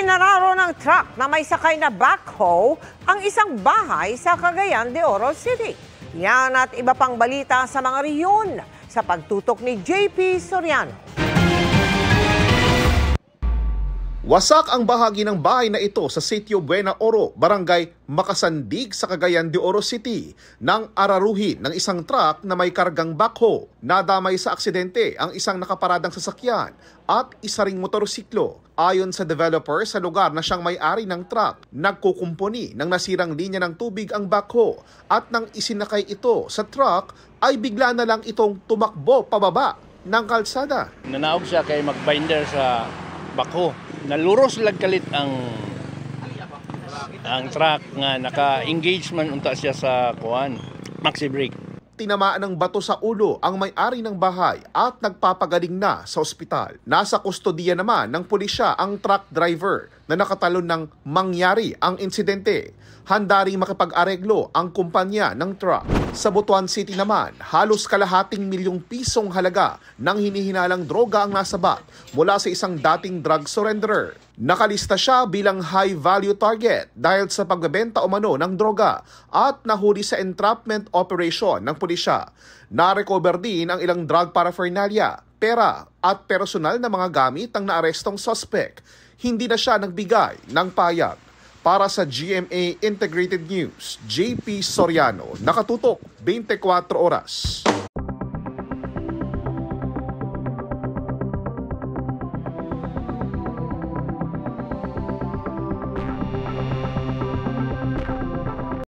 Isinararo ng truck na may sakay na backhoe ang isang bahay sa Cagayan de Oro City. Yan at iba pang balita sa mga riyon sa pagtutok ni JP Soriano. Wasak ang bahagi ng bahay na ito sa Sitio Buena Oro, Barangay Makasandig sa Cagayan de Oro City nang araruhin ng isang truck na may kargang backhoe. Nadamay sa aksidente ang isang nakaparadang sasakyan at isa ring motorsiklo. Ayon sa developer sa lugar na siyang may-ari ng truck, nagkukumpuni ng nasirang linya ng tubig ang backhoe at nang isinakay ito sa truck ay bigla na lang itong tumakbo pababa ng kalsada. Nanaog siya kay magbinder sa bako. Naluros lang kalit ang truck nga naka-engagement unta siya sa maxi brake. Tinamaan ng bato sa ulo ang may-ari ng bahay at nagpapagaling na sa ospital. Nasa kustodiya naman ng pulisya ang truck driver na nakatalon ng mangyari ang insidente. Handa ring makipag-areglo ang kumpanya ng truck. Sa Butuan City naman, halos kalahating milyong pisong halaga ng hinihinalang droga ang nasabat mula sa isang dating drug surrenderer. Nakalista siya bilang high-value target dahil sa pagbebenta umano ng droga at nahuli sa entrapment operation ng pulisya. Na-recover din ang ilang drug paraphernalia, pera at personal na mga gamit ng naarestong suspect. Hindi na siya nagbigay ng payag. Para sa GMA Integrated News, JP Soriano, nakatutok 24 oras.